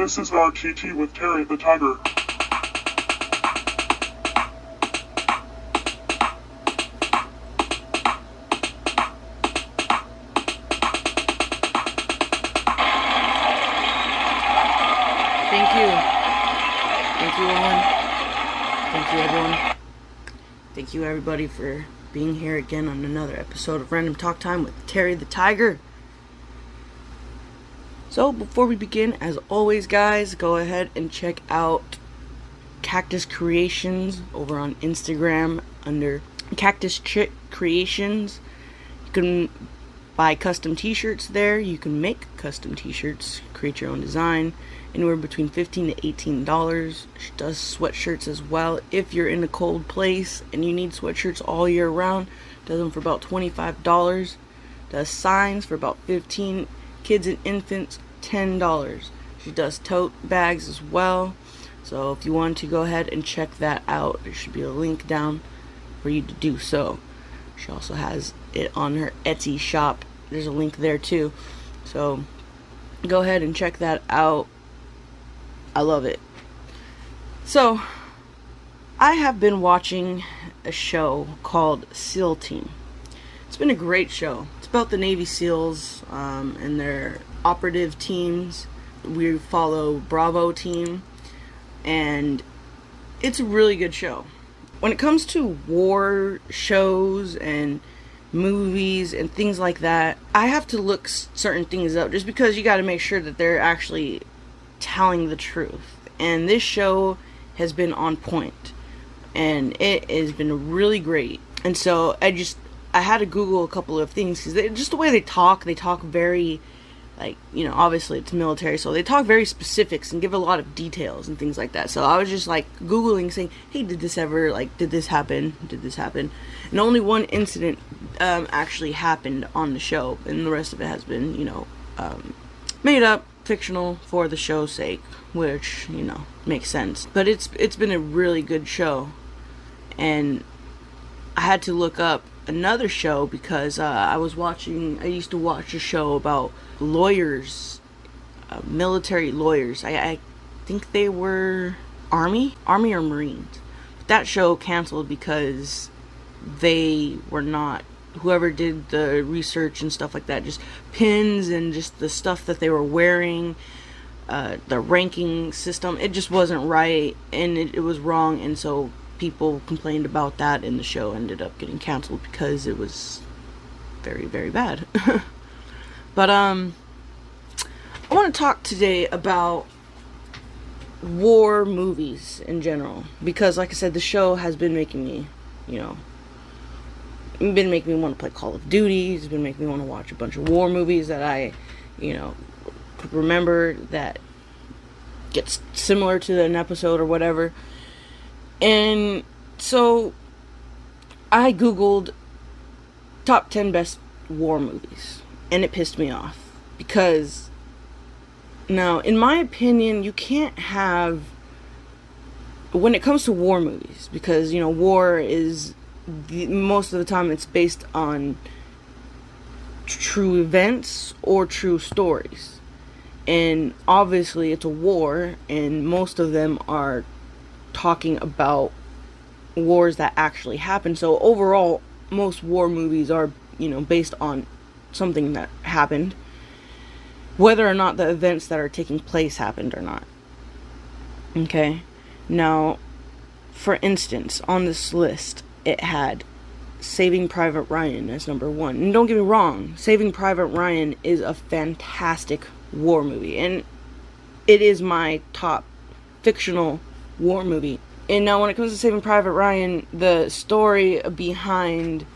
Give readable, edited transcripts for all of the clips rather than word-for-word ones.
This is RTT with Terry the Tiger. Thank you. Thank you, Owen. Thank you, everyone. Thank you, everybody, for being here again on another episode of Random Talk Time with Terry the Tiger. So, before we begin, as always, guys, go ahead and check out Cactus Creations over on Instagram under Cactus Creations. You can buy custom t-shirts there. You can make custom t-shirts, create your own design, anywhere between $15 to $18. She does sweatshirts as well. If you're in a cold place and you need sweatshirts all year round, does them for about $25. Does signs for about $15. Kids and infants, $10. She does tote bags as well. So if you want to go ahead and check that out, there should be a link down for you to do so. She also has it on her Etsy shop. There's a link there too. So go ahead and check that out. I love it. So I have been watching a show called SEAL Team. It's been a great show. It's about the Navy SEALs and their operative teams. We follow Bravo team, and it's a really good show. When it comes to war shows and movies and things like that, I have to look certain things up just because you got to make sure that they're actually telling the truth. And this show has been on point, and it has been really great. And so I had to Google a couple of things because just the way they talk very, like, you know, obviously it's military, so they talk very specifics and give a lot of details and things like that. So I was just like Googling, saying, hey, did this happen? And only one incident actually happened on the show, and the rest of it has been, you know, made up, fictional for the show's sake, which, you know, makes sense. But it's been a really good show, and I had to look up another show because I used to watch a show about lawyers, military lawyers. I think they were Army or Marines. But that show canceled because they were not, whoever did the research and stuff like that, just pins and just the stuff that they were wearing, the ranking system, it just wasn't right, and it was wrong, and so people complained about that, and the show ended up getting canceled because it was very, very bad. But I want to talk today about war movies in general, because like I said, the show has been making me, you know, been making me want to play Call of Duty. It's been making me want to watch a bunch of war movies that I, you know, remember that gets similar to an episode or whatever. And so I Googled top 10 best war movies, and it pissed me off because, now, in my opinion, you can't have, when it comes to war movies, because, you know, war is, most of the time it's based on true events or true stories. And obviously it's a war, and most of them are talking about wars that actually happened. So overall, most war movies are, you know, based on something that happened, whether or not the events that are taking place happened or not. Okay? Now, for instance, on this list, it had Saving Private Ryan as number 1. And don't get me wrong, Saving Private Ryan is a fantastic war movie, and it is my top fictional war movie. And now when it comes to Saving Private Ryan, the story behind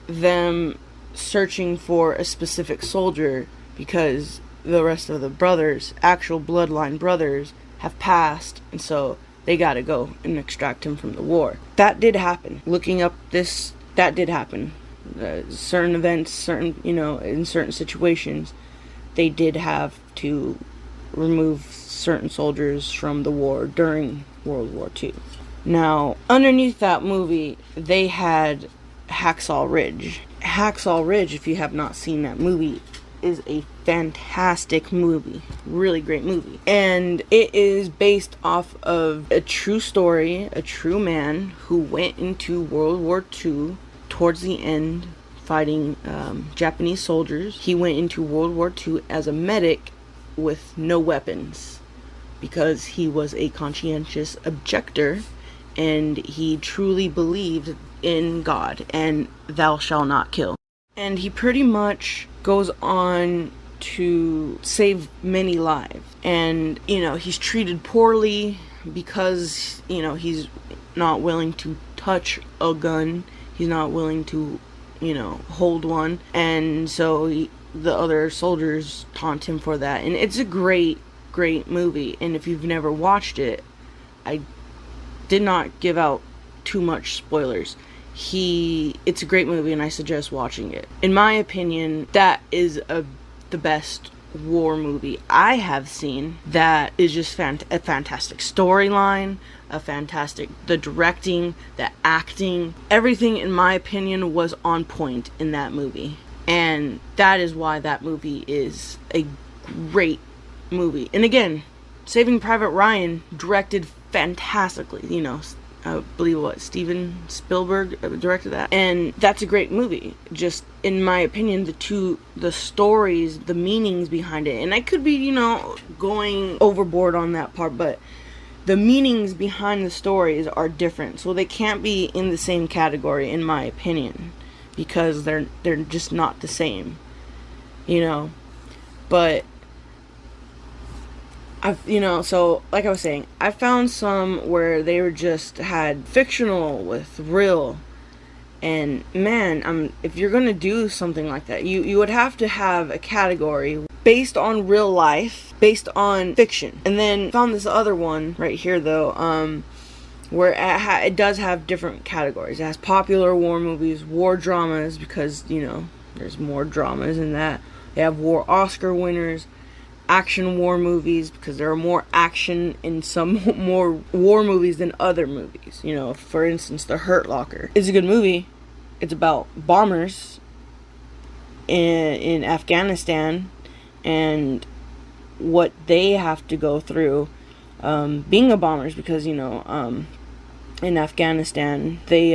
them searching for a specific soldier, because the rest of the brothers, actual bloodline brothers, have passed, and so they gotta go and extract him from the war. That did happen. Looking up this, that did happen. Certain events, certain, you know, in certain situations, they did have to remove certain soldiers from the war during World War II. Now, underneath that movie, they had HACKSAW Ridge. HACKSAW Ridge, if you have not seen that movie, is a fantastic movie. Really great movie. And it is based off of a true story, a true man who went into World War II towards the end fighting Japanese soldiers. He went into World War II as a medic with no weapons because he was a conscientious objector and he truly believed in God and thou shalt not kill. And he pretty much goes on to save many lives. And, he's treated poorly because, he's not willing to touch a gun. He's not willing to, hold one. And so the other soldiers taunt him for that. And it's a great movie. And if you've never watched it, I did not give out too much spoilers. It's a great movie and I suggest watching it. In my opinion, that is the best war movie I have seen. That is just a fantastic storyline, the directing, the acting, everything in my opinion was on point in that movie. And that is why that movie is a great movie. And again, Saving Private Ryan directed fantastically, I believe Steven Spielberg directed that, and that's a great movie. Just in my opinion, the stories, the meanings behind it, and I could be going overboard on that part, but the meanings behind the stories are different, so they can't be in the same category in my opinion, because they're just not the same, but so like I was saying, I found some where they were just had fictional with real, and man, if you're gonna do something like that, you would have to have a category based on real life, based on fiction. And then found this other one right here though, where it does have different categories. It has popular war movies, war dramas, because there's more dramas in that. They have war Oscar winners, action war movies, because there are more action in some more war movies than other movies. For instance, The Hurt Locker is a good movie. It's about bombers in Afghanistan and what they have to go through being a bombers, because in Afghanistan they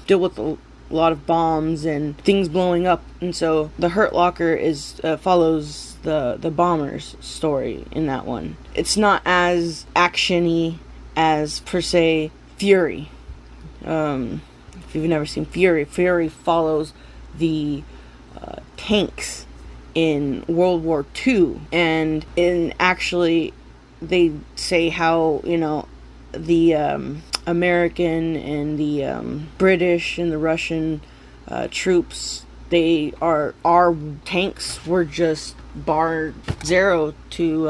deal with a lot of bombs and things blowing up, and so The Hurt Locker follows the bombers story in that one. It's not as action-y as per se Fury. If you've never seen Fury follows the tanks in World War II, and actually they say how the American and the British and the Russian troops, our tanks were just bar zero to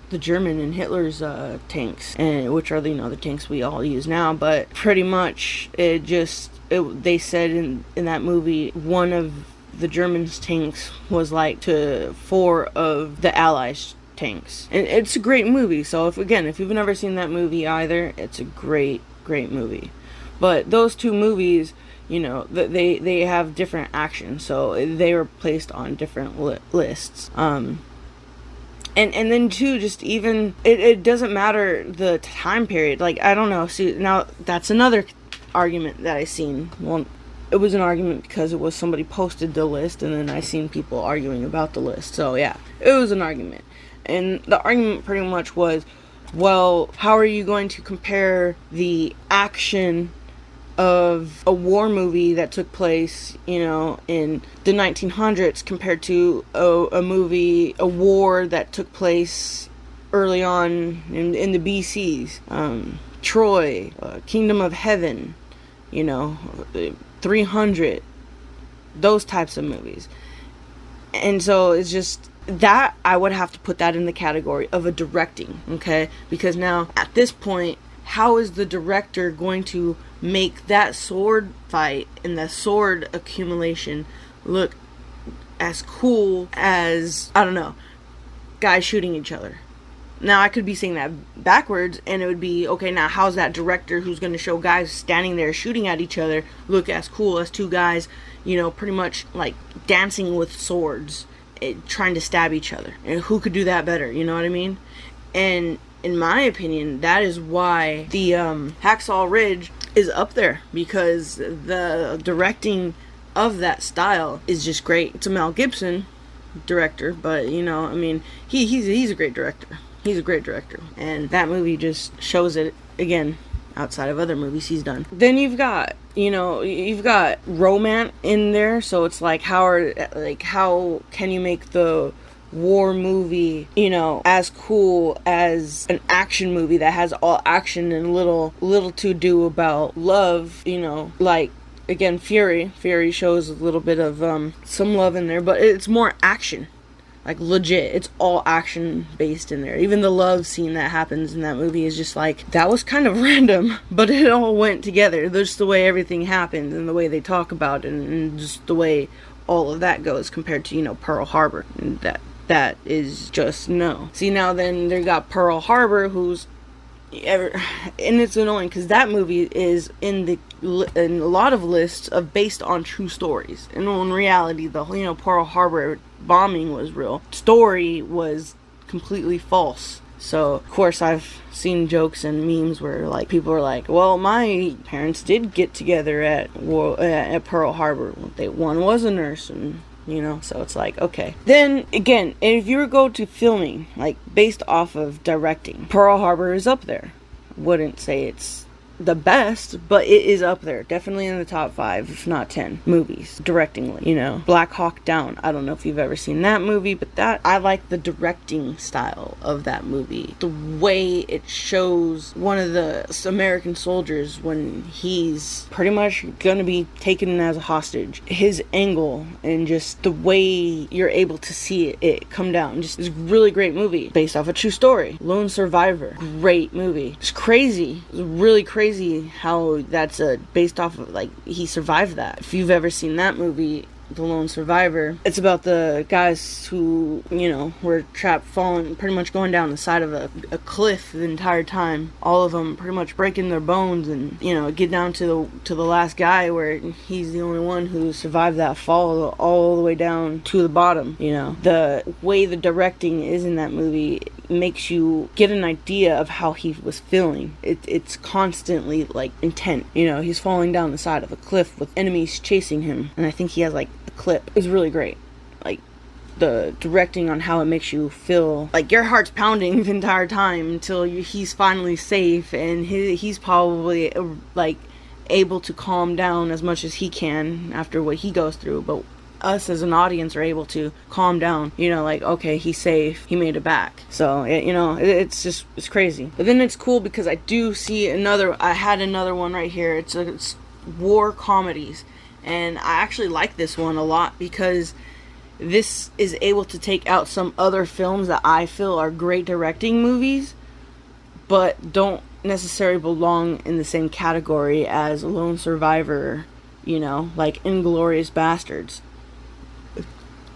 the German and Hitler's tanks, and which are the tanks we all use now. But pretty much they said in that movie, one of the Germans' tanks was like to 4 of the Allies' tanks. And it's a great movie. So if you've never seen that movie either, it's a great movie. But those two movies, they have different action, so they were placed on different lists. And then too, just even it doesn't matter the time period. Like, I don't know. See, now that's another argument that I seen. Well, it was an argument because it was somebody posted the list, and then I seen people arguing about the list. So yeah, it was an argument. And the argument pretty much was, well, how are you going to compare the action of a war movie that took place, in the 1900s compared to a war that took place early on in the BCs? Troy, Kingdom of Heaven, 300, those types of movies. And so it's just that I would have to put that in the category of a directing, okay? Because now, at this point, how is the director going to make that sword fight and the sword accumulation look as cool as, I don't know, guys shooting each other? Now, I could be saying that backwards, and it would be, okay, now how's that director who's going to show guys standing there shooting at each other look as cool as two guys, pretty much like dancing with swords trying to stab each other. And who could do that better? You know what I mean? And in my opinion, that is why the Hacksaw Ridge is up there, because the directing of that style is just great. It's a Mel Gibson director, but you know, I mean, he's a great director. He's a great director, and that movie just shows it again. Outside of other movies he's done, then you've got romance in there, so it's like how can you make the war movie, you know, as cool as an action movie that has all action and little to do about love, you know, like again Fury shows a little bit of some love in there, but it's more action. Like, legit, it's all action based in there. Even the love scene that happens in that movie is just like, that was kind of random, but it all went together. Just the way everything happened and the way they talk about it and just the way all of that goes compared to, you know, Pearl Harbor. And that is just no. See, now then they got Pearl Harbor, and it's annoying because that movie is in a lot of lists of based on true stories, and in reality, the Pearl Harbor bombing was real. Story was completely false. So of course I've seen jokes and memes where like people are like, well, my parents did get together at Pearl Harbor. One was a nurse, and you know, so it's like, okay. Then again, if you were go to filming, like based off of directing, Pearl Harbor is up there. Wouldn't say it's the best, but it is up there, definitely in the top 5 if not 10 movies directingly. You know, Black Hawk Down, I don't know if you've ever seen that movie, but that I like the directing style of that movie, the way it shows one of the American soldiers when he's pretty much gonna be taken as a hostage, his angle and just the way you're able to see it come down. Just it's a really great movie based off a true story. Lone Survivor, great movie. It's crazy. It's really crazy how that's based off of, like, he survived that. If you've ever seen that movie, The Lone Survivor, it's about the guys who, you know, were trapped, falling, pretty much going down the side of a cliff the entire time. All of them pretty much breaking their bones, and, you know, get down to the last guy where he's the only one who survived that fall all the way down to the bottom. You know, the way the directing is in that movie makes you get an idea of how he was feeling. It's constantly like intent. You know, he's falling down the side of a cliff with enemies chasing him, and I think he has like the clip is really great. Like the directing on how it makes you feel like your heart's pounding the entire time until he's finally safe, and he's probably like able to calm down as much as he can after what he goes through, but us as an audience are able to calm down, you know, like, okay, he's safe, he made it back. So it's crazy. But then it's cool because I do see I had another one right here. It's war comedies, and I actually like this one a lot because this is able to take out some other films that I feel are great directing movies but don't necessarily belong in the same category as Lone Survivor, you know, like Inglourious Bastards.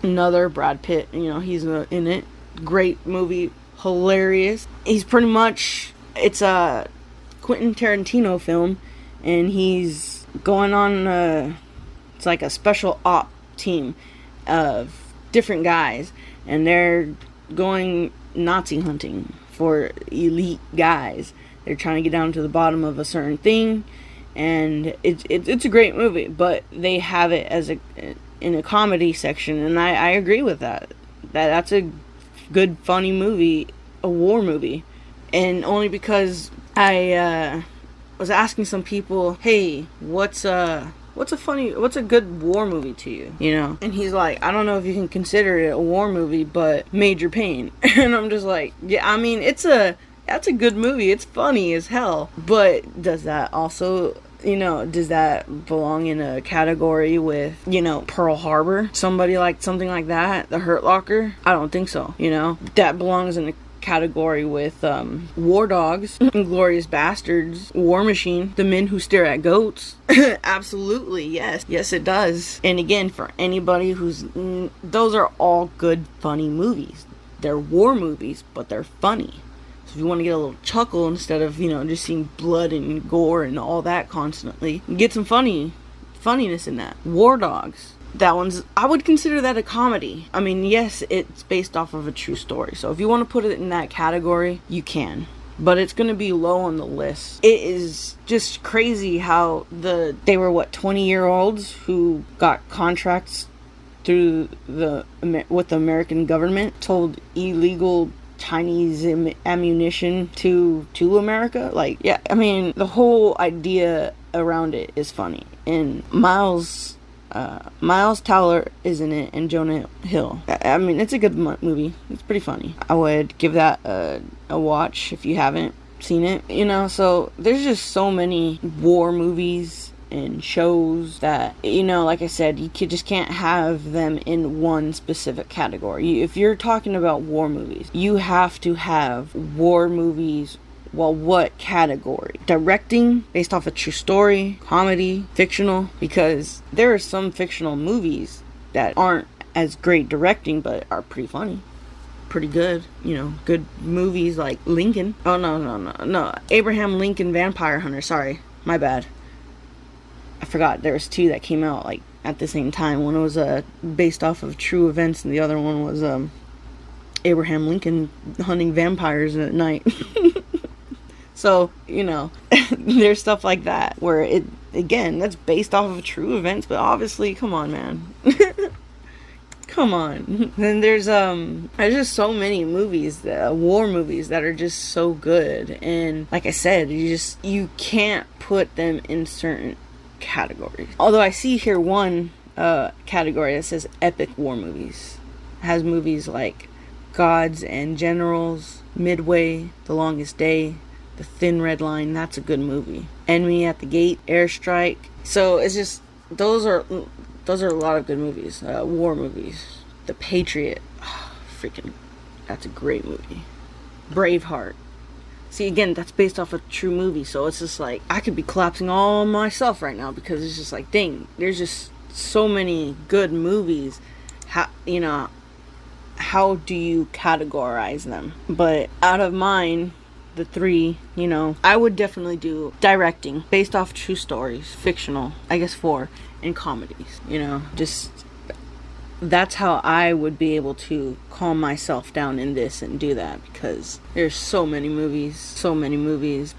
Another Brad Pitt, you know, he's in it. Great movie, hilarious. He's pretty much, it's a Quentin Tarantino film, and he's going on it's like a special op team of different guys, and they're going Nazi hunting for elite guys. They're trying to get down to the bottom of a certain thing, and it's a great movie, but they have it as in a comedy section, and I agree with that. That's a good, funny movie, a war movie. And only because I was asking some people, hey, what's a good war movie to you, you know? And he's like, I don't know if you can consider it a war movie, but Major Payne. And I'm just like, yeah, I mean, that's a good movie. It's funny as hell. But does that also, you know, does that belong in a category with, you know, Pearl Harbor? Something like that? The Hurt Locker? I don't think so, you know? That belongs in a category with War Dogs, Inglourious Bastards, War Machine, The Men Who Stare at Goats. Absolutely, yes. Yes, it does. And again, for anybody those are all good, funny movies. They're war movies, but they're funny. So if you want to get a little chuckle instead of, you know, just seeing blood and gore and all that constantly, get some funniness in that. War Dogs. I would consider that a comedy. I mean, yes, it's based off of a true story. So if you want to put it in that category, you can. But it's going to be low on the list. It is just crazy how they were 20-year-olds who got contracts through with the American government, told illegal Chinese ammunition to America. Like, yeah, I mean, the whole idea around it is funny. And Miles Teller is in it, and Jonah Hill. I mean, it's a good movie. It's pretty funny. I would give that a watch if you haven't seen it. You know, so there's just so many war movies and shows that, you know, like I said, you just can't have them in one specific category. If you're talking about war movies, you have to have war movies. Well, what category? Directing, based off a true story, comedy, fictional, because there are some fictional movies that aren't as great directing, but are pretty funny, pretty good, you know, good movies like Lincoln. Oh, no, Abraham Lincoln Vampire Hunter, sorry, my bad. I forgot there was two that came out, like, at the same time. One was based off of true events, and the other one was Abraham Lincoln hunting vampires at night. So, you know, there's stuff like that where that's based off of true events, but obviously, come on, man. Come on. Then there's just so many movies, war movies that are just so good. And like I said, you can't put them in certain categories. Although I see here one category that says epic war movies. It has movies like Gods and Generals, Midway, The Longest Day, The Thin Red Line. That's a good movie. Enemy at the Gate, Airstrike. So it's just those are a lot of good movies. War movies. The Patriot. Oh, freaking, that's a great movie. Braveheart. See, again, that's based off a true movie, so it's just like I could be collapsing all myself right now because it's just like, dang, there's just so many good movies. How do you categorize them? But out of mine, the three, you know, I would definitely do directing based off true stories, fictional, I guess 4, and comedies. You know, just that's how I would be able to calm myself down in this and do that, because there's so many movies.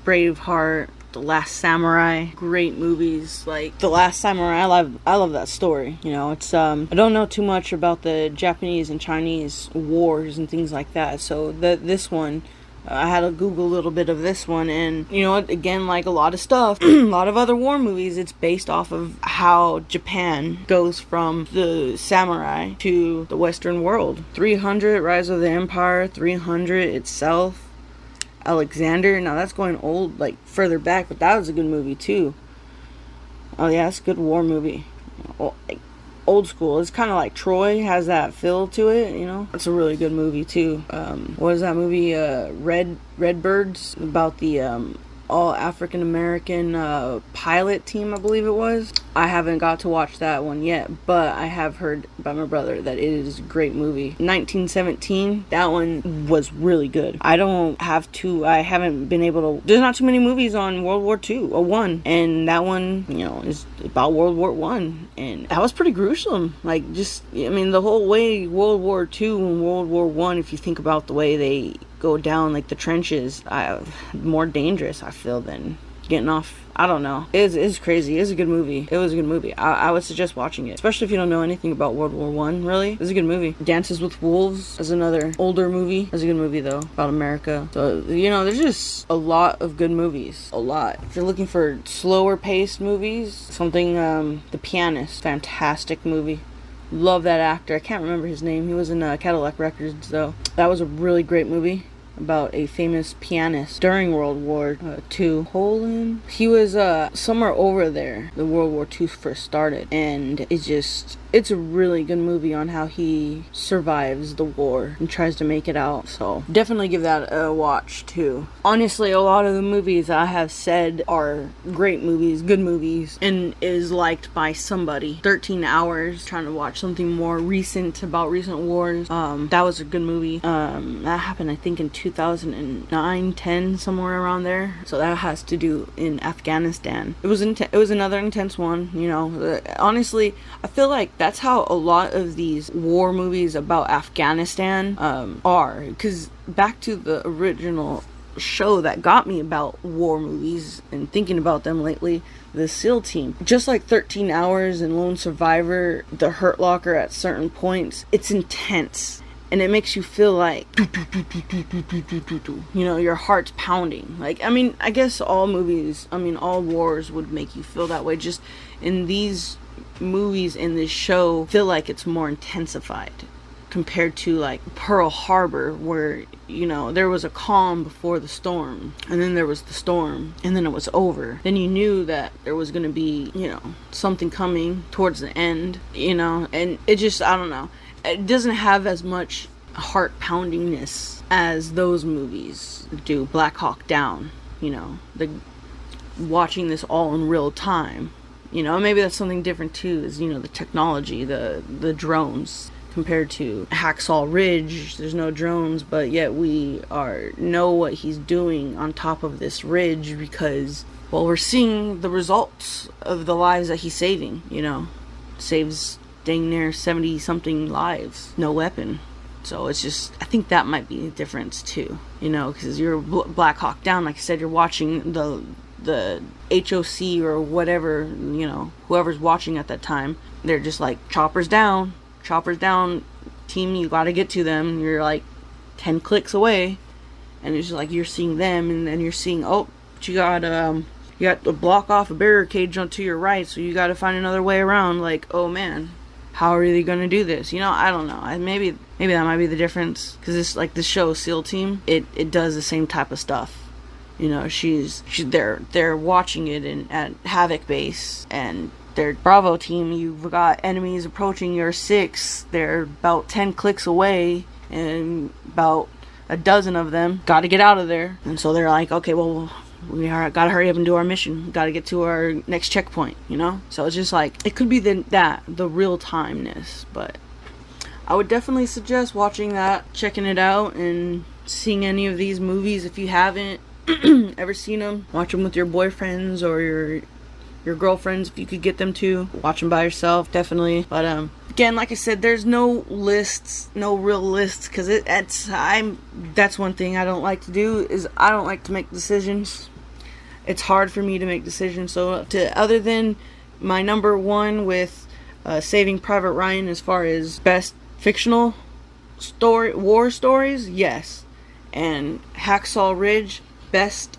Braveheart, The Last Samurai, great movies. Like The Last Samurai, I love that story. You know, it's I don't know too much about the Japanese and Chinese wars and things like that, so this one, I had to Google a little bit of this one, and you know, again, like a lot of stuff, a lot of other war movies, it's based off of how Japan goes from the samurai to the Western world. 300, Rise of the Empire, 300 itself, Alexander. Now that's going old, like further back, but that was a good movie too. Oh yeah, it's a good war movie. Old school. It's kind of like Troy, has that feel to it, you know. It's a really good movie too. What is that movie? Redbirds, about the all African American pilot team, I believe it was. I haven't got to watch that one yet, but I have heard by my brother that it is a great movie. 1917, that one was really good. I haven't been able to, there's not too many movies on World War II or One, and that one, you know, is about World War One, and that was pretty gruesome. Like, just, I mean, the whole way World War II and World War One, if you think about the way they go down, like the trenches, more dangerous, I feel, than getting off. I don't know. It's crazy. It's a good movie. It was a good movie. I would suggest watching it, especially if you don't know anything about World War One. Really, it's a good movie. Dances with Wolves is another older movie. It's a good movie though, about America. So, you know, there's just a lot of good movies. A lot. If you're looking for slower paced movies, something, The Pianist, fantastic movie. Love that actor. I can't remember his name. He was in Cadillac Records though. That was a really great movie about a famous pianist during World War II. Poland. He was somewhere over there. The World War II first started, and it's a really good movie on how he survives the war and tries to make it out. So definitely give that a watch too. Honestly, a lot of the movies I have said are great movies, good movies, and is liked by somebody. 13 Hours, trying to watch something more recent about recent wars. That was a good movie. That happened, I think, in 2009, 10, somewhere around there. So that has to do in Afghanistan. It was another intense one, you know. Honestly, I feel like that's how a lot of these war movies about Afghanistan are. Because back to the original show that got me about war movies and thinking about them lately, the SEAL Team. Just like 13 Hours and Lone Survivor, The Hurt Locker at certain points, it's intense. And it makes you feel like, you know, your heart's pounding. Like, I mean, I guess all wars would make you feel that way. Just in these movies, in this show, feel like it's more intensified compared to like Pearl Harbor, where, you know, there was a calm before the storm, and then there was the storm, and then it was over. Then you knew that there was going to be, you know, something coming towards the end, you know, and it just, I don't know. It doesn't have as much heart poundingness as those movies do. Black Hawk Down, you know, watching this all in real time, you know, maybe that's something different too, is, you know, the technology, the drones, compared to Hacksaw Ridge. There's no drones, but yet we know what he's doing on top of this ridge, because, well, we're seeing the results of the lives that he's saving, you know, saves dang near 70 something lives, no weapon. So it's just, I think that might be the difference too, you know, because you're Black Hawk Down, like I said, you're watching the HOC or whatever, you know, whoever's watching at that time, they're just like, choppers down, team, you gotta get to them. You're like 10 clicks away, and it's just like you're seeing them, and then you're seeing, oh, but you got to block off a barricade to your right, so you got to find another way around. Like, oh man, how are they going to do this? You know, I don't know. Maybe that might be the difference, because this, like, this show SEAL Team, it does the same type of stuff. You know, they're watching it at Havoc Base, and their Bravo team, you've got enemies approaching your 6. They're about 10 clicks away, and about a dozen of them got to get out of there. And so they're like, okay, well, we gotta hurry up and do our mission. We gotta get to our next checkpoint, you know? So it's just like, it could be the real timeness, but I would definitely suggest watching that, checking it out, and seeing any of these movies if you haven't ever seen them. Watch them with your boyfriends or your girlfriends if you could get them to. Watch them by yourself, definitely. But again, like I said, there's no real lists, because that's one thing I don't like to do, is I don't like to make decisions. It's hard for me to make decisions. So other than my number one with Saving Private Ryan as far as best fictional war stories, yes, and Hacksaw Ridge, best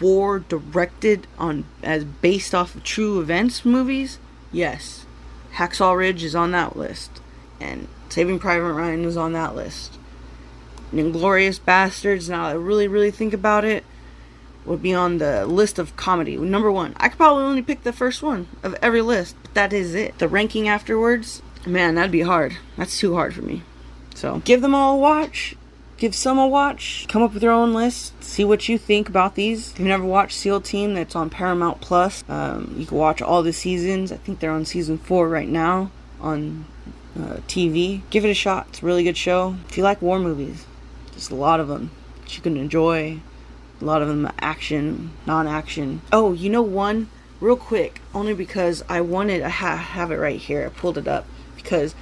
war directed on as based off of true events movies, yes, Hacksaw Ridge is on that list, and Saving Private Ryan is on that list. And Inglourious Bastards, now I really think about it, would be on the list of comedy. Number one. I could probably only pick the first one of every list, but that is it. The ranking afterwards, man, that'd be hard. That's too hard for me. So give them all a watch. Give some a watch. Come up with your own list. See what you think about these. If you've never watched SEAL Team, that's on Paramount Plus. You can watch all the seasons. I think they're on season 4 right now on TV. Give it a shot. It's a really good show. If you like war movies, just a lot of them that you can enjoy. A lot of them are action, non-action. Oh, you know one? Real quick. Only because I wanted to have it right here. I pulled it up. Because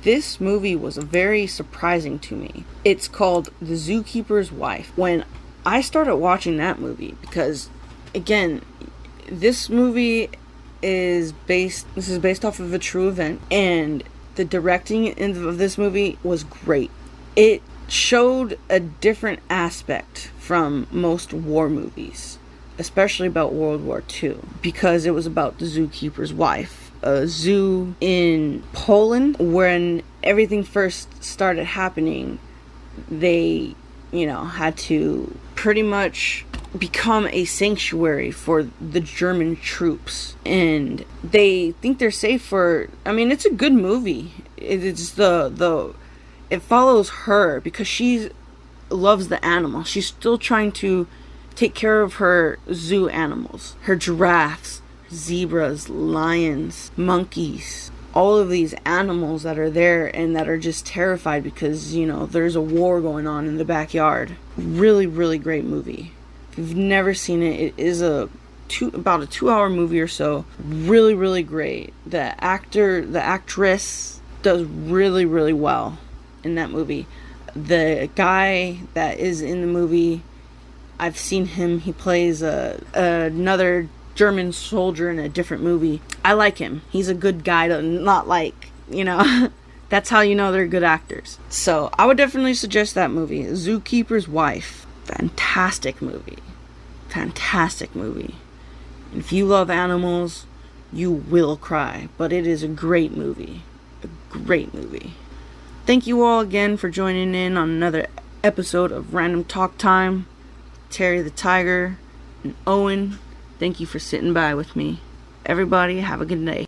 this movie was very surprising to me. It's called The Zookeeper's Wife. When I started watching that movie, because, again, this movie is based off of a true event, and the directing of this movie was great. It showed a different aspect from most war movies, especially about World War II, because it was about the zookeeper's wife. A zoo in Poland. When everything first started happening, they, had to pretty much become a sanctuary for the German troops, and they think they're safe for, it's a good movie. It follows her because she loves the animals. She's still trying to take care of her zoo animals, her giraffes, zebras, lions, monkeys, all of these animals that are there and that are just terrified because, there's a war going on in the backyard. Really, really great movie. If you've never seen it, it is a about a 2-hour movie or so. Really, really great. The actress does really, really well in that movie. The guy that is in the movie, I've seen him. He plays another German soldier in a different movie. I like him. He's a good guy to not like, That's how you know they're good actors. So I would definitely suggest that movie. Zookeeper's Wife. Fantastic movie. Fantastic movie. And if you love animals, you will cry. But it is a great movie. A great movie. Thank you all again for joining in on another episode of Random Talk Time. Terry the Tiger and Owen, thank you for sitting by with me. Everybody, have a good day.